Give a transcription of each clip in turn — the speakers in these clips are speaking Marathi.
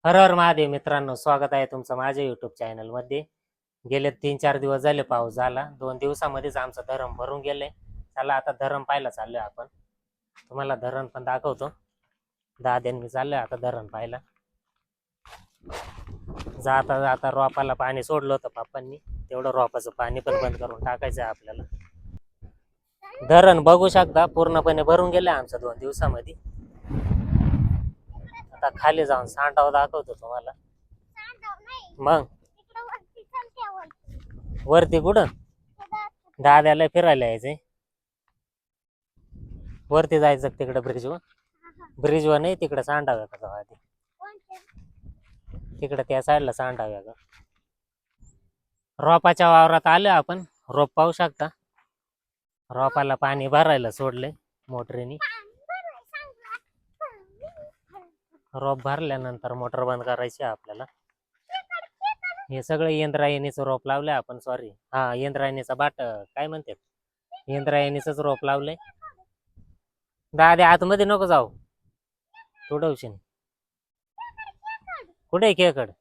हर हर महादेव मित्रांनो, स्वागत आहे तुमचं माझ्या युट्यूब चॅनलमध्ये. गेले 3-4 दिवस झाले पाऊस झाला. 2 दिवसामध्येच आमचं धरण भरून गेलंय. चला आता धरण पाहायला चाललोय आपण. तुम्हाला धरण पण दाखवतो. दाद्यांनी चाललोय आता धरण पाहायला. जाता जाता रोपाला पाणी सोडलं होतं पप्पांनी. तेवढं रोपाचं पाणी पण बंद करून टाकायचं आहे आपल्याला. धरण बघू शकता पूर्णपणे भरून गेलंय आमचं 2 दिवसामध्ये. आता खाली जाऊन सांडाव दाखवतो तुम्हाला. मग वरती कुठं दाद्याला फिरायला यायचंय. वरती जायचं तिकडे ब्रिजवर नाही, तिकडे सांडाव्या का जाऊ आधी. तिकडे त्या साईडला सांडाव्या का. रोपाच्या वावरात आलो आपण. रोप पाहू शकता. रोपाला पाणी भरायला सोडले मोटरीने. रोप भरल्यानंतर मोटर बंद करायची आपल्याला. हे सगळं इंद्रायणीचं रोप लावलंय आपण. सॉरी, हा इंद्रायणीचा काय म्हणते, इंद्रायणीच रोप लावलंय. दादे आतमध्ये नको जाऊ, तुडवशील. कुठे खेकड?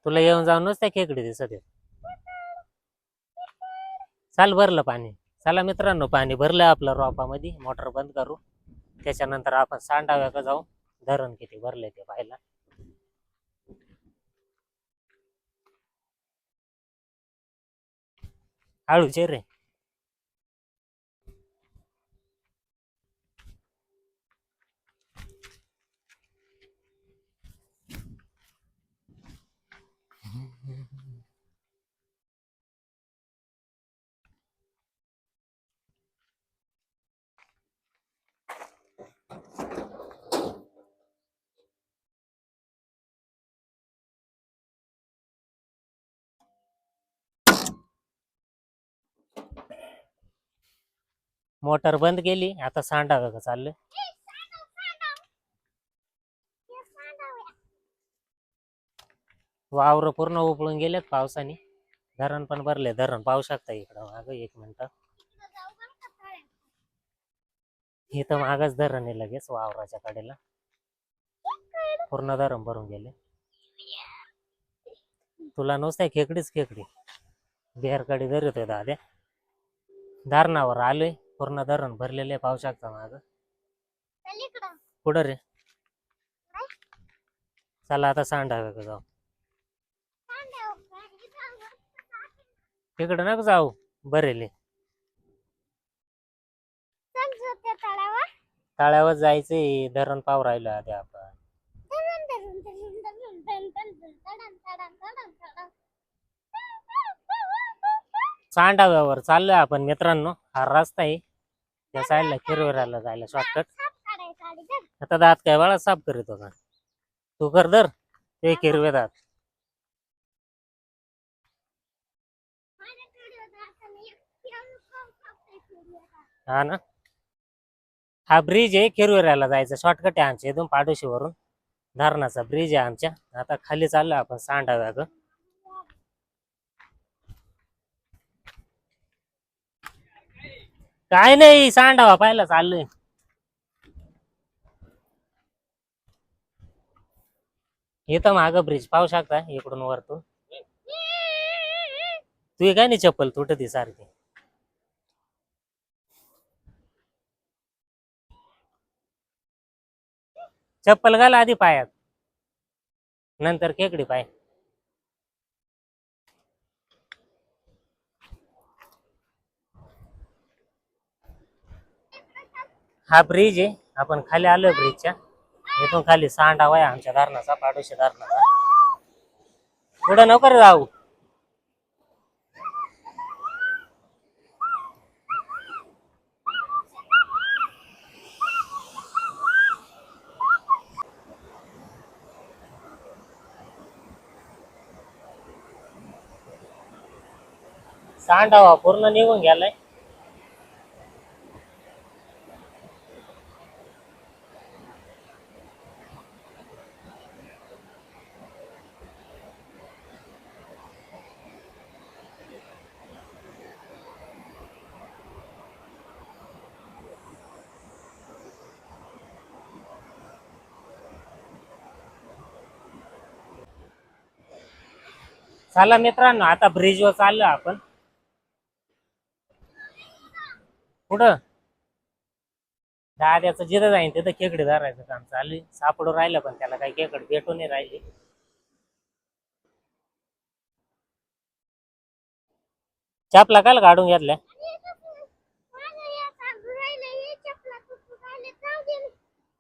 तुला येऊन जाऊन नसत्या खेकडी दिसत. चाल भरलं पाणी. चला मित्रांनो, पाणी भरलं आपलं रोपामध्ये. मोटर बंद करू, त्याच्यानंतर आपण सांडाव्या का जाऊ धरण किती भरले ते पाहायला. हळूचे रे. मोटर बंद केली, आता सांडाव्या का चाललंय. वावर पूर्ण उपळून गेलेत पावसाने. धरण पण भरले. धरण पाहू शकता इकडं माग. एक मिनिट, इथं मागच धरण आहे लगेच वावराच्या कडेला. पूर्ण धरण भरून गेले. तुला नुसत्या खेकडीच खेकडी बिहारकडे धरतोय दाद्या. धरणावर आलोय. पूर्ण धरण भरलेले पाहू शकता माग. कुठं रे? चला आता सांडाव्या का जाऊ. तिकडं नको जाऊ, बरेले तळ्यावर जायचंय. धरण पाव राहिलं आधी आपण. सांडाव्यावर चाललोय आपण मित्रांनो. हा रस्ता आहे त्या साईडला किरवऱ्याला जायला शॉर्टकट. आता दात काय बाळा साफ करीत होता तू. कर धर ते किरवे दात. हा ना, हा ब्रिज आहे. किरवेऱ्याला जायचं शॉर्टकट आहे आमच्या इथून पाडोशी वरून. धरणाचा ब्रिज आहे आमच्या. आता खाली चाललोय आपण सांडाव्या ग. काय नाही, सांडावा पाहायला चाललोय. इथं माग ब्रिज पाहू शकता इकडून वरतून. तू काय नाही चप्पल तुटती सारखी. चप्पल घाल आधी पायात, नंतर खेकडी पाय. हा ब्रिज आहे. आपण खाली आलोय ब्रिजच्या. इथून खाली सांडावा आहे आमच्या धरणाचा, पाडोशी धरणाचा. पुढे नको रे जाऊ. सांडावा पूर्ण निघून गेलाय. चला मित्रांनो, आता ब्रिजवर चाललो आपण. कुठं? दाद्याचं जिथं जाईन तिथं खेकडे धरायचं काम चालू आहे. सापडून राहिलं पण त्याला काही खेकड भेटून नाही राहिली. चपला काल काढून घेतल्या?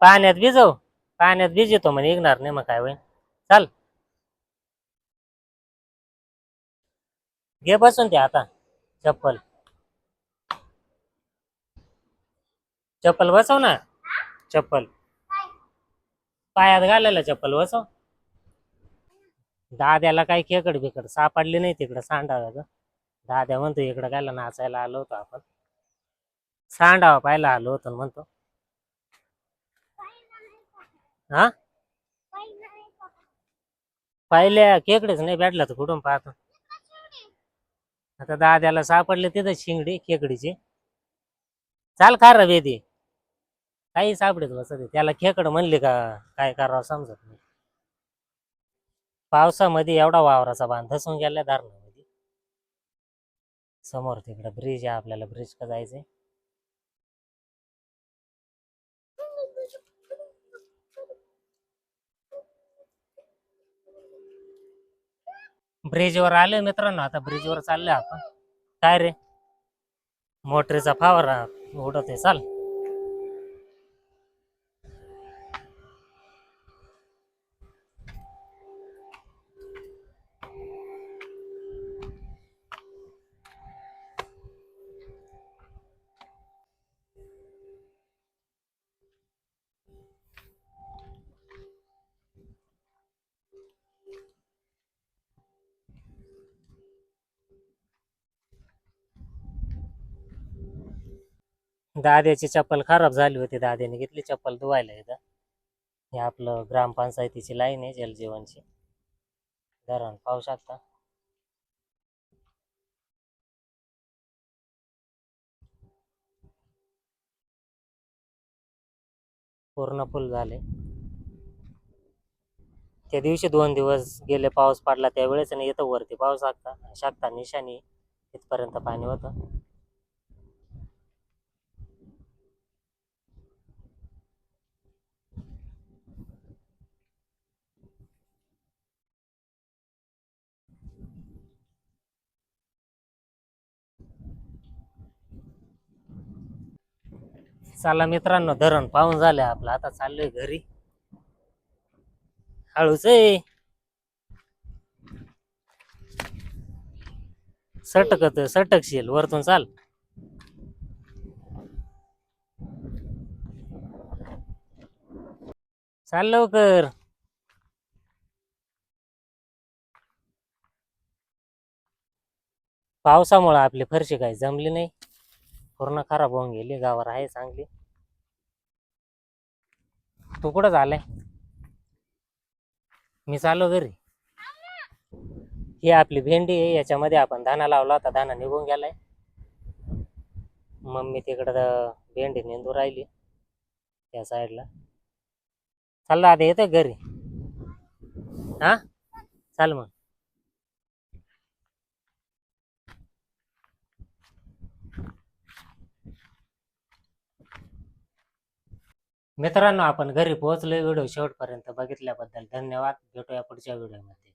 पाण्यात भिजव. पाण्यात भिजतो म्हणे निघणार नाही मग काय होईल. चाल घे बसून ते आता. चप्पल चप्पल बसव ना. चप्पल पायात घालायला चप्पल बसव. दाद्याला काही खेकड बिकड सापडली नाही तिकडं सांडाव्याचं. दाद्या म्हणतो इकडं गायला नाचायला आलो होतो आपण. सांडावा पाहायला आलो होतो म्हणतो. हा पाहिल्या खेकडेच नाही भेटला तर कुठून पाहतो. आता दाद्याला सापडले तिथं शिंगडी खेकडीची. चाल खा रे बेदी. काही सापडत बसत त्याला खेकड म्हणले का काय करावं समजत नाही. पावसामध्ये एवढा वावराचा बांध धसून गेल्या धरणामध्ये. समोर तिकडे ब्रिज आहे, आपल्याला ब्रिज का जायचंय. ब्रिजवर आलोय मित्रांनो, आता ब्रिजवर चाललोय आपण. काय रे? मोटरीचा फावरा उडत आहे. चाल दाद्याची चप्पल खराब झाली होती, दाद्याने घेतली चप्पल धुवायला इथं. हे आपलं ग्रामपंचायतीची लाईन आहे जलजीवनची. धरण पाहू शकता. पूर्ण फुल झाले. त्या दिवशी 2 दिवस गेले पाऊस पडला त्यावेळेस आणि इथं वरती पाऊस शकता निशाणी इथपर्यंत पाणी होतं. चला मित्रांनो, धरण पाहून झालंय आपलं. आता चाललोय घरी. हळूच आहे. सटकशील वरतून. चाल चाल लवकर. पावसामुळे आपली फरशी काही जमली नाही, पूर्ण खराब होऊन गेली. गावावर आहे चांगली. तू कुठं झालाय? मी चाललो घरी. ही आपली भेंडी आहे, याच्यामध्ये आपण दाना लावला होता, दाना निघून गेलाय. मम्मी तिकडं भेंडी नेंदू राहिली त्या साईडला. चालला आता येतोय घरी. हा चाल मग. मित्रांनो, आपण घरी पोहोचलोय. व्हिडिओ शेवटपर्यंत बघितल्याबद्दल धन्यवाद. भेटूया पुढच्या व्हिडिओमध्ये.